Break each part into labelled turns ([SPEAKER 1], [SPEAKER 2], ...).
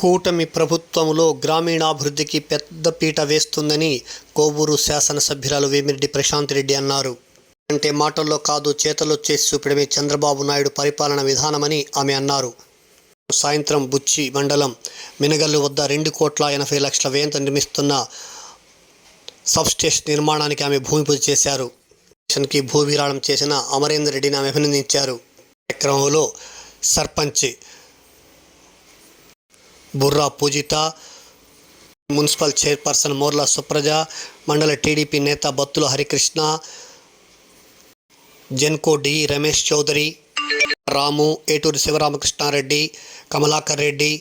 [SPEAKER 1] కూటమి ప్రభుత్వంలో గ్రామీణాభివృద్ధికి పెద్దపీట వేస్తుందని కోవూరు శాసనసభ్యురాలు వేమిరెడ్డి ప్రశాంత్ రెడ్డి అన్నారు. అంటే మాటల్లో కాదు చేతల్లో చేసి చూపడమే చంద్రబాబు నాయుడు పరిపాలన విధానమని ఆమె అన్నారు. సాయంత్రం బుచ్చి మండలం మినగల్లు వద్ద 2,80,00,000 వ్యయంతో నిర్మిస్తున్న సబ్స్టేషన్ నిర్మాణానికి ఆమె భూమి పూజ చేశారు. స్టేషన్కి భూ విరాళం చేసిన అమరేందర్ రెడ్డిని ఆమె అభినందించారు. కార్యక్రమంలో సర్పంచ్ బుర్రా పూజిత, మున్సిపల్ చైర్పర్సన్ మోర్ల సుప్రజ, మండల టీడీపీ నేత బత్తుల హరికృష్ణ, జెన్కో డి రమేష్ చౌదరి, రాము, ఏటూరి శివరామకృష్ణారెడ్డి, కమలాకర్ రెడ్డి,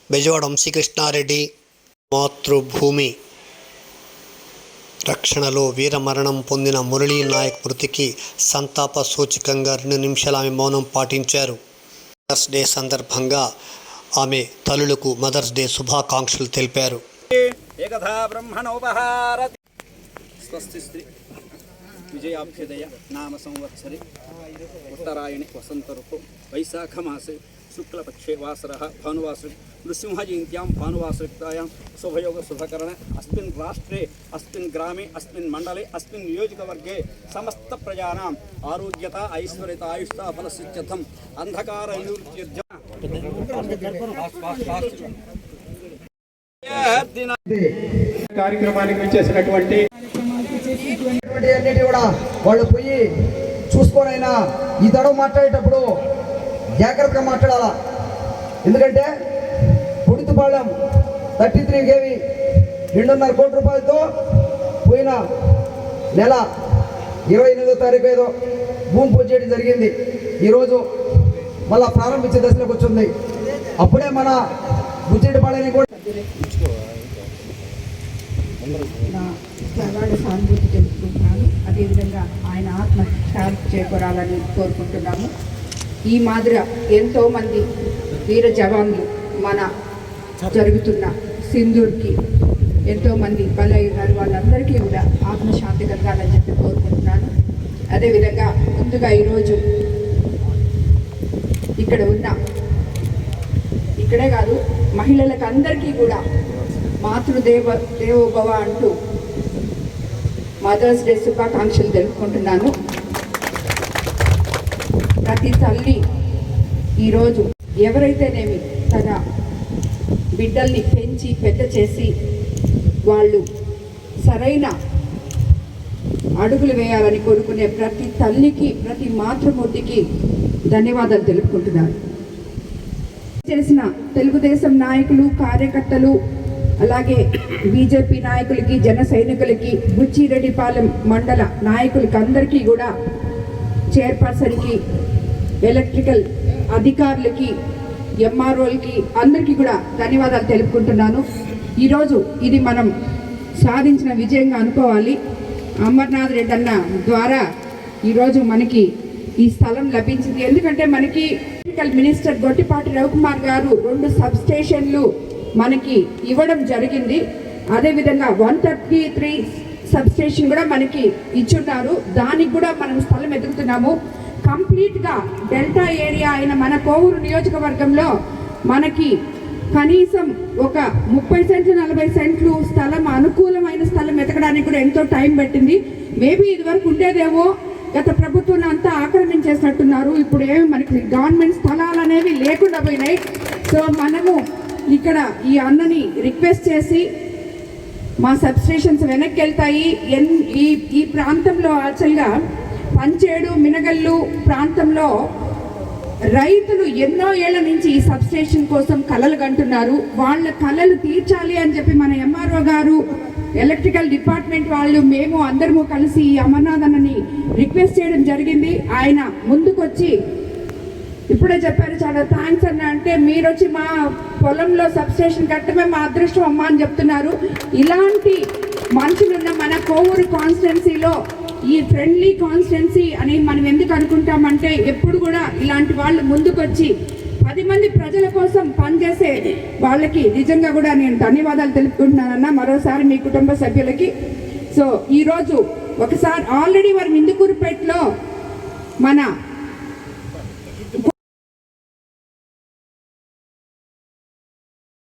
[SPEAKER 1] బెజవాడ వంశీకృష్ణారెడ్డి మాతృభూమి రక్షణలో వీరమరణం పొందిన మురళీ నాయక్ మృతికి సంతాప సూచకంగా 2 నిమిషాలు ఆమె మౌనం పాటించారు. మదర్స్ డే సందర్భంగా ఆమె తల్లులకు మదర్స్ డే శుభాకాంక్షలు తెలిపారు.
[SPEAKER 2] విజయాభ్యుదయ నామ సంవత్సరి ఉత్తరాయణి వసంత ఋతు వైశాఖ మాసే శుక్లపక్షే వాసర భానువాసరి నృసింహ జయంత్యాం భానువాసరిక్తాయాం శుభయోగ శుభకరణ అస్మిన్ రాష్ట్రే అస్మిన్ గ్రామే అస్మిన్ మండలే అస్మిన్ నియోజకవర్గే సమస్త ప్రజానాం ఆరోగ్యత ఐశ్వర్యత ఆయుష్ట ఫలసిద్ధ్యర్థం అంధకార నివృత్త్యర్థం కార్యక్రమానికి విచ్చేసినటువంటి
[SPEAKER 3] అన్నిటి కూడా వాళ్ళు పోయి చూసుకోనైనా ఈ తడవ మాట్లాడేటప్పుడు జాగ్రత్తగా మాట్లాడాలా. ఎందుకంటే పొడితిపాళెం 33 కేవి 2.5 కోట్ల రూపాయలతో పోయిన నెల 28వ తారీఖు ఏదో భూమి పూజ చేయడం జరిగింది. ఈరోజు మళ్ళా ప్రారంభించే దశలోకి వచ్చింది. అప్పుడే మన బుచ్చిరెడ్డిపాళెని కూడా
[SPEAKER 4] సానుభూతి తెలుసుకుంటున్నాను. అదేవిధంగా ఆయన ఆత్మ శాంతి చేకూరాలని కోరుకుంటున్నాము. ఈ మాదిరి ఎంతోమంది వీర జవాన్లు మన జరుగుతున్న సింధూర్కి ఎంతోమంది బలయ్యారు. వాళ్ళందరికీ కూడా ఆత్మశాంతి కలగాలని చెప్పి కోరుకుంటున్నాను. అదేవిధంగా ముందుగా ఈరోజు ఇక్కడ ఉన్న ఇక్కడే కాదు మహిళలకు అందరికీ కూడా దేవోభవ అంటూ మదర్స్ డే శుభాకాంక్షలు తెలుపుకుంటున్నాను. ప్రతి తల్లి ఈరోజు ఎవరైతేనేమి తన బిడ్డల్ని పెంచి పెద్ద చేసి వాళ్ళు సరైన అడుగులు వేయాలని కోరుకునే ప్రతి తల్లికి ప్రతి మాతృమూర్తికి ధన్యవాదాలు తెలుపుకుంటున్నాను. చేసిన తెలుగుదేశం నాయకులు కార్యకర్తలు అలాగే బీజేపీ నాయకులకి జన సైనికులకి బుచ్చిరెడ్డిపాలెం మండల నాయకులకి అందరికీ కూడా చైర్పర్సన్కి ఎలక్ట్రికల్ అధికారులకి ఎంఆర్ఓలకి అందరికీ కూడా ధన్యవాదాలు తెలుపుకుంటున్నాను. ఈరోజు ఇది మనం సాధించిన విజయంగా అనుకోవాలి. అమర్నాథ్ రెడ్డి అన్న ద్వారా ఈరోజు మనకి ఈ స్థలం లభించింది. ఎందుకంటే మనకి ఎలక్ట్రికల్ మినిస్టర్ గొట్టిపాటి రవికుమార్ గారు 2 సబ్స్టేషన్లు మనకి ఇవ్వడం జరిగింది. అదేవిధంగా 133 సబ్స్టేషన్ కూడా మనకి ఇచ్చున్నారు. దానికి కూడా మనం స్థలం ఎదుగుతున్నాము. కంప్లీట్గా డెల్టా ఏరియా అయిన మన కోవూరు నియోజకవర్గంలో మనకి కనీసం ఒక 30 సెంట్లు 40 సెంట్లు స్థలం అనుకూలమైన స్థలం ఎతకడానికి కూడా ఎంతో టైం పట్టింది. మేబీ ఇదివరకు ఉండేదేమో, గత ప్రభుత్వం అంతా ఆక్రమించేసినట్టున్నారు. ఇప్పుడు ఏమి మనకి గవర్నమెంట్ స్థలాలు అనేవి లేకుండా పోయినాయి. సో మనము ఇక్కడ ఈ అన్నని రిక్వెస్ట్ చేసి మా సబ్స్టేషన్స్ వెనక్కి వెళ్తాయి. ఈ ప్రాంతంలో యాక్చువల్గా పంచేడు మినగల్లు ప్రాంతంలో రైతులు ఎన్నో ఏళ్ల నుంచి ఈ సబ్స్టేషన్ కోసం కలలు కంటున్నారు. వాళ్ళ కలలు తీర్చాలి అని చెప్పి మన ఎంఆర్ఓ గారు, ఎలక్ట్రికల్ డిపార్ట్మెంట్ వాళ్ళు, మేము అందరము కలిసి ఈ అమర్నాథ్ అన్నని రిక్వెస్ట్ చేయడం జరిగింది. ఆయన ముందుకొచ్చి ఇప్పుడే చెప్పారు, చాలా థ్యాంక్స్ అన్న. అంటే మీరు వచ్చి మా పొలంలో సబ్స్టేషన్ కట్టమే మా అదృష్టం అమ్మ అని చెప్తున్నారు. ఇలాంటి మనుషులున్న మన కోవూరు కాన్స్టిట్యున్సీలో ఈ ఫ్రెండ్లీ కాన్స్టిట్యున్సీ అని మనం ఎందుకు అనుకుంటామంటే ఎప్పుడు కూడా ఇలాంటి వాళ్ళు ముందుకొచ్చి 10 మంది ప్రజల కోసం పనిచేసే వాళ్ళకి నిజంగా కూడా నేను ధన్యవాదాలు తెలుపుకుంటున్నానన్న మరోసారి మీ కుటుంబ సభ్యులకి. సో ఈరోజు ఒకసారి ఆల్రెడీ వారు ఇందుకూరుపేటలో మన